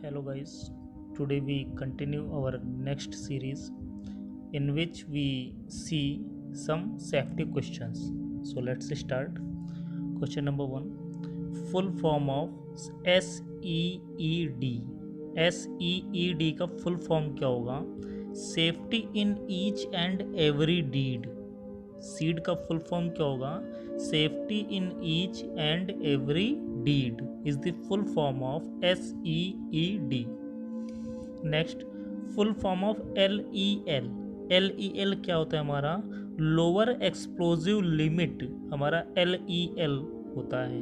Hello guys, today we continue our next series in which we see some safety questions. So let's start. Question number 1. Full form of SEED. SEED का full form क्या होगा? Safety in each and every deed. Seed का full form क्या होगा? Safety in each and every deed is the full form of SEED. Next, full form of LEL. LEL क्या होता है हमारा? लोअर एक्सप्लोजिव लिमिट हमारा LEL होता है.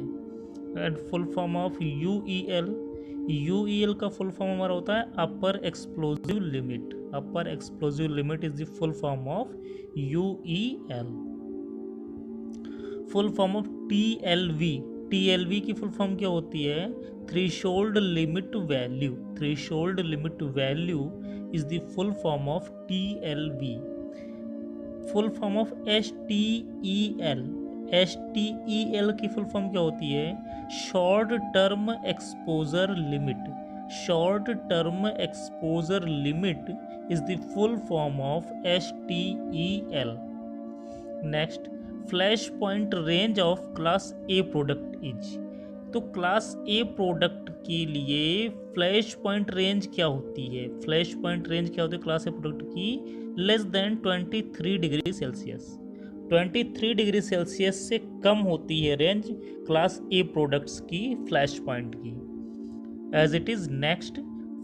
And full form of UEL. UEL का फुल फॉर्म हमारा होता है upper explosive limit. Upper explosive limit is the full form of UEL. Full form of TLV. TLV की फुल फॉर्म क्या होती है? Threshold limit value. Threshold limit value is the full form of TLV. Full form of STEL. STEL की full form क्या होती है? Short term exposure limit. Short term exposure limit is the full form of STEL. Next, flash point range of class A product is. तो class A product के लिए flash point range क्या होती है? Flash point range क्या होती है class A product की? Less than 23 degree Celsius. 23 degree Celsius से कम होती है रेंज क्लास A प्रोडक्ट्स की फ्लैश पॉइंट की. As it is next,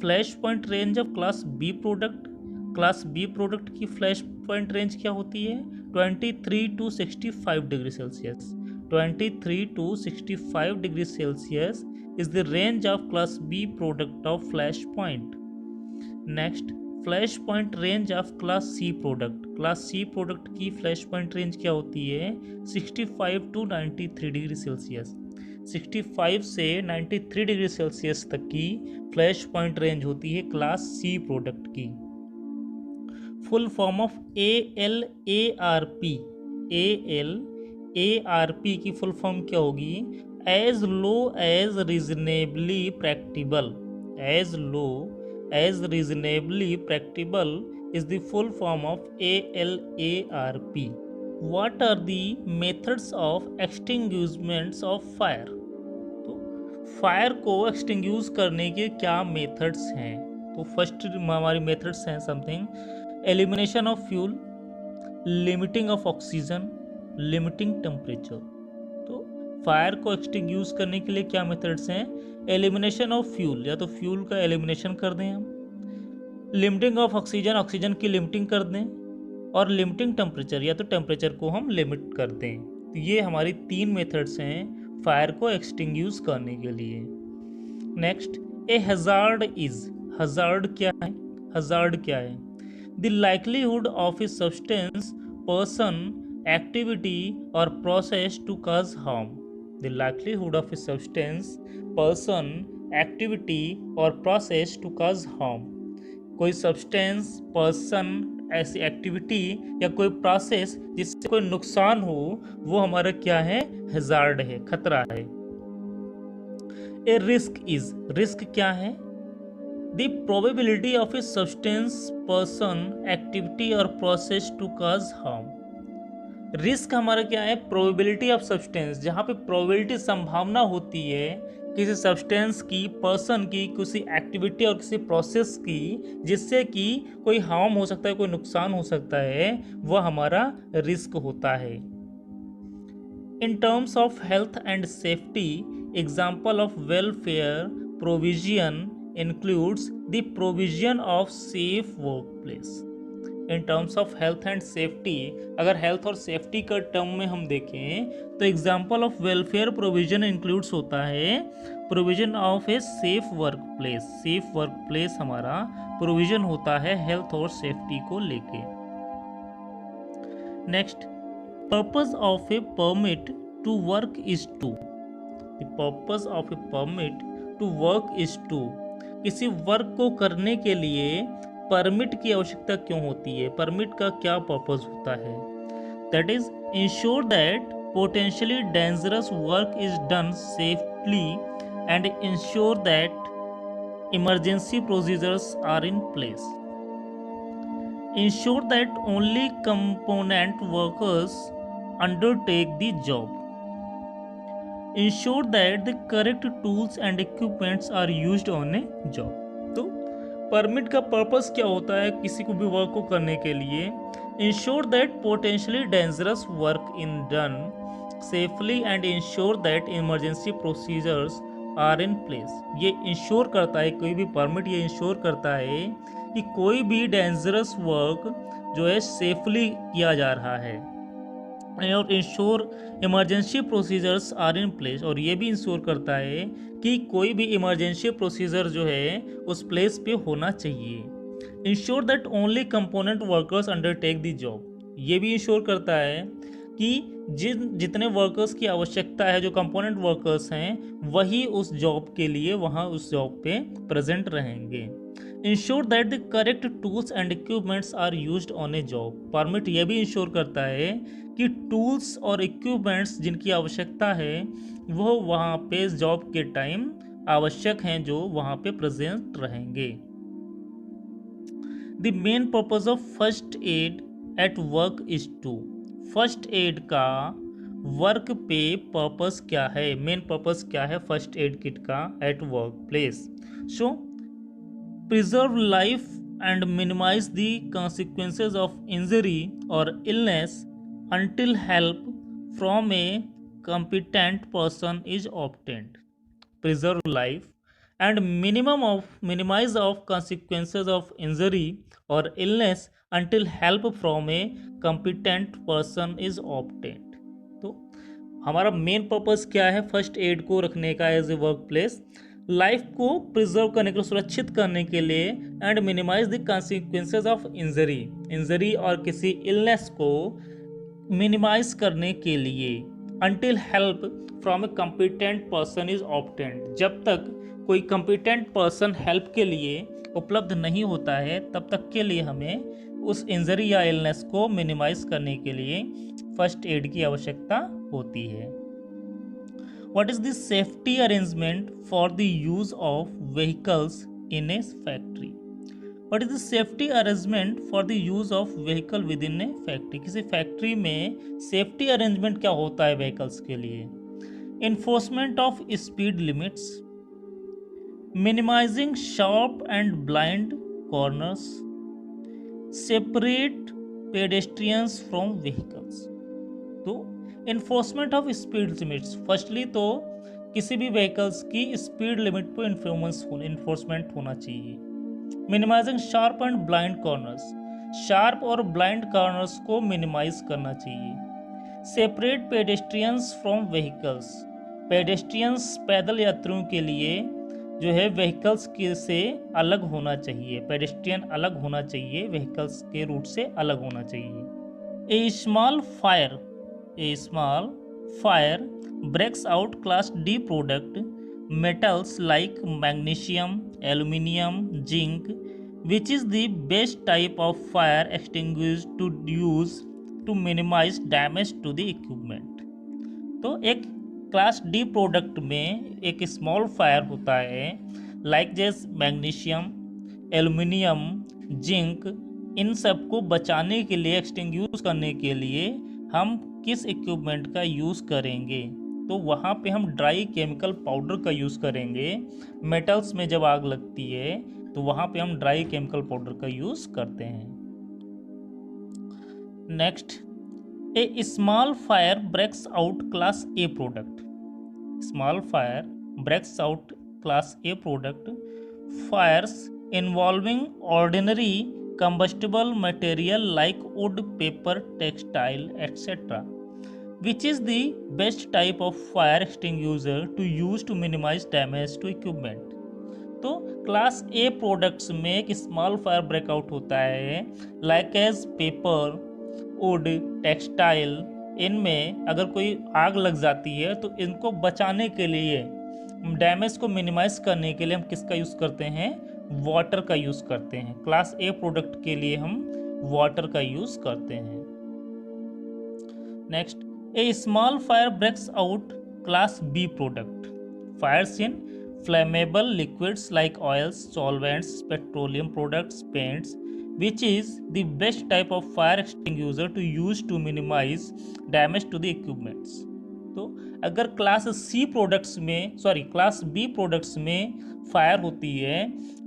flash point range of class B product. Class B product की फ्लैश पॉइंट रेंज क्या होती है? 23 to 65 degree Celsius. 23 to 65 degree Celsius is the range of class B product of flash point. Next, flash point range of class C product. Class C product की flash point range क्या होती है? 65 to 93 degree Celsius. 65 से 93 degree Celsius तक की flash point range होती है class C product की. Full form of ALARP. ALARP की फुल फॉर्म क्या होगी? As low as reasonably practicable. As low as reasonably practicable is the full form of ALARP. What are the methods of extinguishments of fire? तो fire को एक्सटिंग्यूश करने के क्या methods हैं? तो फर्स्ट हमारी मेथड्स हैं something elimination of fuel, limiting of oxygen, limiting temperature. तो फायर को एक्सटिंग्यूश करने के लिए क्या मेथड्स हैं? एलिमिनेशन ऑफ फ्यूल, या तो फ्यूल का एलिमिनेशन कर दें हम. लिमिटिंग ऑफ ऑक्सीजन, ऑक्सीजन की लिमिटिंग कर दें. और लिमिटिंग टेम्परेचर, या तो टेम्परेचर को हम लिमिट कर दें. तो ये हमारी 3 मेथड्स हैं फायर को एक्सटिंग्यूश करने के लिए. Next, a hazard is. Hazard क्या है? हजार्ड क्या है? The likelihood of a substance, person, activity और process to cause harm. The likelihood of a substance, person, activity और प्रोसेस टू कॉज हार्म. कोई सब्सटेंस, पर्सन, ऐसी एक्टिविटी या कोई प्रोसेस जिससे कोई नुकसान हो, वो हमारा क्या है? हैजार्ड है, खतरा है. ए रिस्क इज. रिस्क क्या है? The probability of a substance, person, activity और process to cause harm. Risk हमारा क्या है? प्रोबेबिलिटी ऑफ सब्सटेंस, जहाँ पे प्रोबेबिलिटी, संभावना होती है किसी सब्सटेंस की, पर्सन की, किसी एक्टिविटी और किसी प्रोसेस की जिससे कि कोई हार्म हो सकता है, कोई नुकसान हो सकता है, वह हमारा रिस्क होता है. In terms of health and safety, example of welfare provision includes the provision of safe work place. In terms of health and safety, अगर हेल्थ और सेफ्टी का टर्म में हम देखें तो example of welfare provision includes होता है provision of a safe work place. Safe work place हमारा प्रोविजन होता है हेल्थ और सेफ्टी को लेके. Next, purpose of a permit to work is to. The purpose of a permit to work is to. किसी work को करने के लिए परमिट की आवश्यकता क्यों होती है? परमिट का क्या पर्पस होता है? That is ensure that potentially dangerous work is done safely and ensure that emergency procedures are in place. Ensure that only component workers undertake the job. Ensure that the correct tools and equipments are used on a job. तो permit का purpose क्या होता है किसी को भी work को करने के लिए? Ensure that potentially dangerous work in done safely and ensure that emergency procedures are in place. ये इंश्योर करता है, कोई भी परमिट ये इंश्योर करता है कि कोई भी डेंजरस वर्क जो है सेफली किया जा रहा है, और ensure emergency procedures are in place, और ये भी इंश्योर करता है कि कोई भी इमरजेंसी प्रोसीजर जो है उस प्लेस पे होना चाहिए। Ensure that only component workers undertake the job, ये भी इंश्योर करता है कि जितने वर्कर्स की आवश्यकता है, जो कंपोनेंट वर्कर्स हैं, वही उस जॉब के लिए वहाँ उस जॉब पे प्रेजेंट रहेंगे। Ensure that the correct tools and equipments are used on a job, permit यह भी इंश्योर करता है कि टूल्स और इक्विपमेंट्स जिनकी आवश्यकता है वो वहाँ पे जॉब के टाइम आवश्यक हैं, जो वहाँ पे प्रेजेंट रहेंगे। The main purpose of first aid at work is to, first aid का वर्क पे पर्पस क्या है, मेन पर्पस क्या है फर्स्ट एड किट का at work place? So preserve life and minimize the consequences of injury or illness until help from a competent person is obtained. Preserve life and minimize of consequences of injury or illness until help from a competent person is obtained. तो हमारा main purpose क्या है first add को रखने का as a work place? Life को preserve करने के लिए, सुरक्षित करने के लिए, and minimize the consequences of injury और किसी इलनेस को मिनिमाइज करने के लिए, until help from a competent person is obtained, जब तक कोई कॉम्पिटेंट पर्सन हेल्प के लिए उपलब्ध नहीं होता है तब तक के लिए हमें उस इंजरी या इलनेस को मिनिमाइज करने के लिए फर्स्ट एड की आवश्यकता होती है। What is the safety arrangement for the use of vehicles in a factory? What is the safety arrangement for the use of vehicle within a factory? किसी फैक्ट्री में सेफ्टी अरेंजमेंट क्या होता है vehicles के लिए? Enforcement of speed limits, minimizing sharp and blind corners, separate pedestrians from vehicles. तो enforcement of speed limits, firstly तो किसी भी व्हीकल्स की स्पीड लिमिट पर इन्फोर्समेंट होना चाहिए। Minimizing sharp and blind corners, sharp और ब्लाइंड कॉर्नर्स को मिनिमाइज करना चाहिए। Separate pedestrians from vehicles, pedestrians पैदल यात्रियों के लिए जो है व्हीकल्स के से अलग होना चाहिए, पेडेस्ट्रियन अलग होना चाहिए, व्हीकल्स के रूट से अलग होना चाहिए। ए small fire breaks out class D product, metals like magnesium, aluminium, zinc, which is the best type of fire extinguisher to use to minimize damage to the equipment. तो एक क्लास डी प्रोडक्ट में एक small fire होता है, like जैस magnesium, aluminium, zinc, इन सब को बचाने के लिए, एक्सटिंग्विश करने के लिए हम किस इक्विपमेंट का यूज़ करेंगे? तो वहाँ पे हम ड्राई केमिकल पाउडर का यूज़ करेंगे। मेटल्स में जब आग लगती है तो वहाँ पे हम ड्राई केमिकल पाउडर का यूज़ करते हैं। Next, a small fire breaks out class A product, small fire breaks out class A product, fires involving ordinary combustible material like wood, paper, textile, etc., which is the best type of fire extinguisher to use to minimize damage to equipment. तो class A products में एक small fire breakout होता है, like as paper, wood, textile, इनमें अगर कोई आग लग जाती है तो इनको बचाने के लिए, डैमेज को मिनिमाइज करने के लिए हम किसका यूज़ करते हैं? वाटर का यूज़ करते हैं। क्लास ए प्रोडक्ट के लिए हम वाटर का यूज़ करते हैं। Next, a small fire breaks out class B product, fires in flammable liquids like oils, solvents, petroleum products, paints, which is the best type of fire extinguisher to use to minimize damage to the equipments. तो अगर class B products में fire होती है,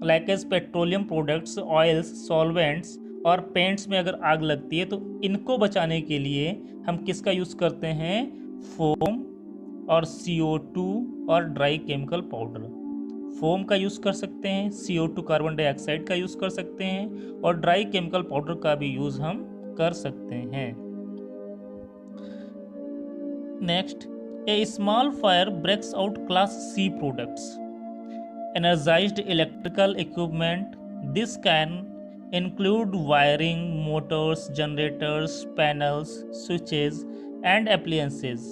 like as petroleum products, oils, solvents और paints में अगर आग लगती है, तो इनको बचाने के लिए हम किसका यूज़ करते हैं? फोम और CO2 और ड्राई केमिकल पाउडर। फोम का यूज़ कर सकते हैं, CO2 कार्बन डाइऑक्साइड का यूज़ कर सकते हैं और ड्राई केमिकल पाउडर का भी यूज़ हम कर सकते हैं। Next, a small fire breaks out class C products, energized electrical equipment. This can include wiring, motors, generators, panels, switches, and appliances.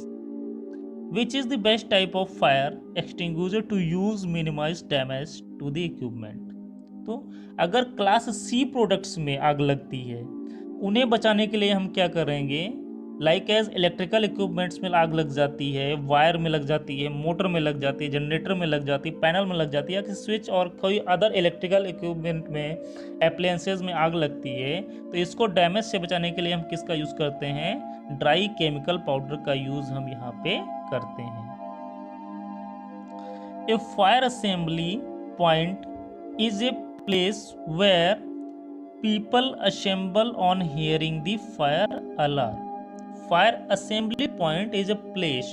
Which is the best type of fire extinguisher to use minimize damage to the equipment? तो अगर class C products में आग लगती है, उन्हें बचाने के लिए हम क्या करेंगे? लाइक एज इलेक्ट्रिकल इक्विपमेंट्स में आग लग जाती है, वायर में लग जाती है, मोटर में लग जाती है, जनरेटर में लग जाती है, पैनल में लग जाती है, या किसी स्विच और कोई अदर इलेक्ट्रिकल इक्विपमेंट में, एप्लायंसेज में आग लगती है, तो इसको डैमेज से बचाने के लिए हम किसका यूज़ करते हैं? ड्राई केमिकल पाउडर का यूज़ हम यहाँ पे करते हैं। A fire assembly point is a place where people assemble on hearing the fire alarm. Fire assembly point is a place,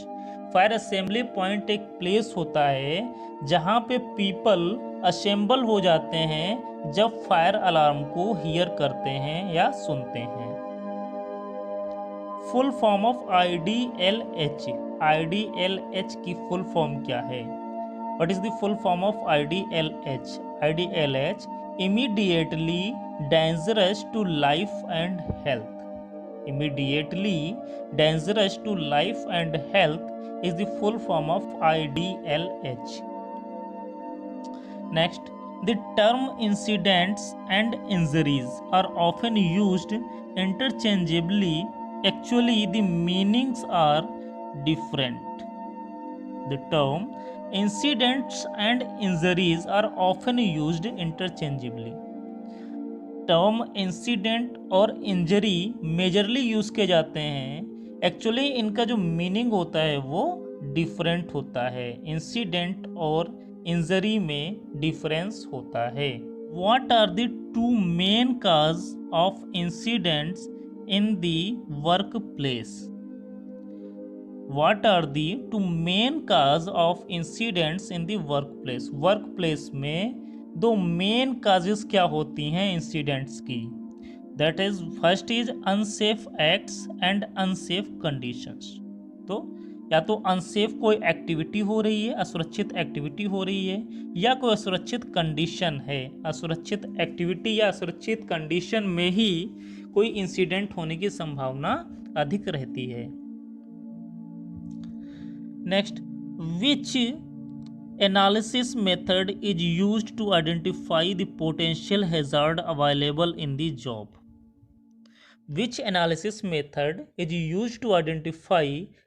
fire assembly point एक प्लेस होता है जहाँ पे पीपल असेंबल हो जाते हैं जब फायर अलार्म को हियर करते हैं या सुनते हैं। Full form of IDLH, IDLH की फुल फॉर्म क्या है? What is the full form of IDLH? IDLH, immediately dangerous to life and health. Immediately dangerous to life and health is the full form of IDLH. Next, the term incidents and injuries are often used interchangeably. Actually, the meanings are different. The term incidents and injuries are often used interchangeably. Term incident और injury majorly use किए जाते हैं, actually इनका जो meaning होता है वो different होता है। इंसिडेंट और इंजरी में डिफरेंस होता है। What are the two main cause of incidents in the work place? What are the two main cause of incidents in the work place? Work place में दो मेन काजेस क्या होती हैं incidents की? That is, first is unsafe acts and unsafe conditions. तो या तो unsafe कोई एक्टिविटी हो रही है, असुरक्षित एक्टिविटी हो रही है, या कोई असुरक्षित कंडीशन है। असुरक्षित एक्टिविटी या असुरक्षित कंडीशन में ही कोई इंसिडेंट होने की संभावना अधिक रहती है। Next, which analysis method is used to identify the potential hazard available in the job? Which analysis method is used to identify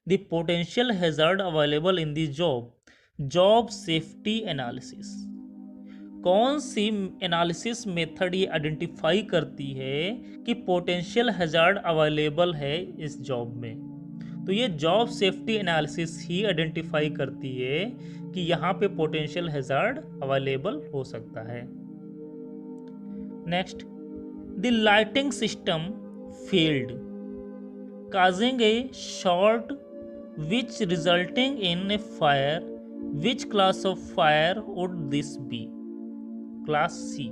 the potential hazard available in the job? Job safety analysis। कौन C analysis method ये identify करती है कि potential hazard available है इस job में? तो ये जॉब सेफ्टी एनालिसिस ही आइडेंटिफाई करती है कि यहाँ पे पोटेंशियल हैजार्ड अवेलेबल हो सकता है। Next, the lighting system failed causing a short which resulting in a fire. Which class of fire would this be? Class C।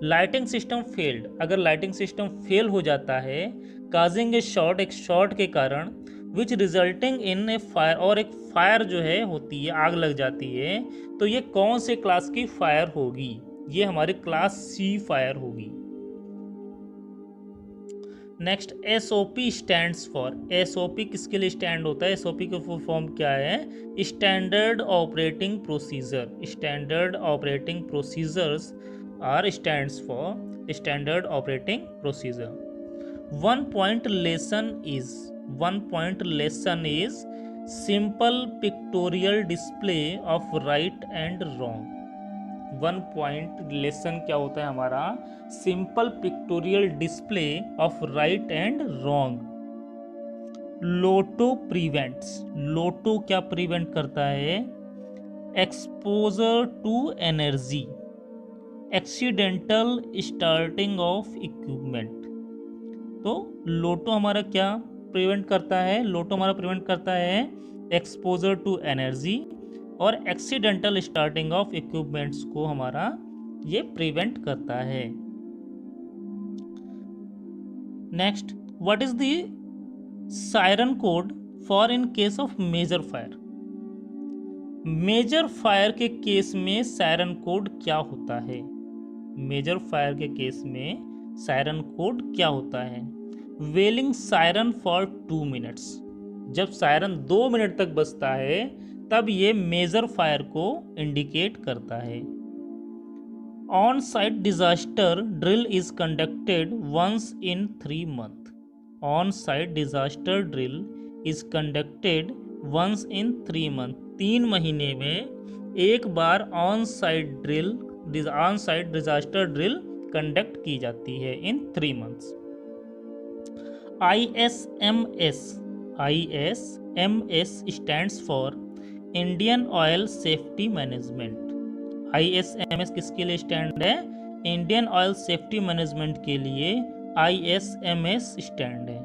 Lighting system failed, अगर lighting system fail हो जाता है, causing ए short, एक short के कारण, विच resulting in A fire, और एक fire जो है होती है, आग लग जाती है, तो ये कौन से क्लास की फायर होगी? ये हमारी क्लास C फायर होगी। Next, SOP stands for. SOP किसके लिए स्टैंड होता है? SOP का फुल फॉर्म क्या है? Standard operating procedure. Standard operating procedures are stands for standard operating procedure. One point lesson is simple pictorial display of right and wrong. 1 point lesson क्या होता है हमारा? Simple pictorial display of right and wrong. LOTO prevents, LOTO क्या prevent करता है? Exposure to energy, accidental starting of equipment. तो LOTO हमारा क्या प्रिवेंट करता है? लोटो हमारा प्रिवेंट करता है एक्सपोजर टू एनर्जी और एक्सीडेंटल स्टार्टिंग ऑफ इक्विपमेंट्स को हमारा ये प्रिवेंट करता है। Next, what is the siren code for in case of major fire? Major fire के केस में सायरन कोड क्या होता है? मेजर फायर के केस में सायरन कोड क्या होता है? Wailing siren for 2 minutes. जब सायरन 2 मिनट तक बजता है तब ये मेजर फायर को इंडिकेट करता है। On site disaster drill is conducted once in 3 month. On site disaster drill is conducted once in 3 month. 3 महीने में एक बार on site disaster drill conduct की जाती है in 3 months. ISMS stands for Indian Oil safety management. ISMS किसके लिए stand है? इंडियन ऑयल सेफ्टी मैनेजमेंट के लिए ISMS स्टैंड है।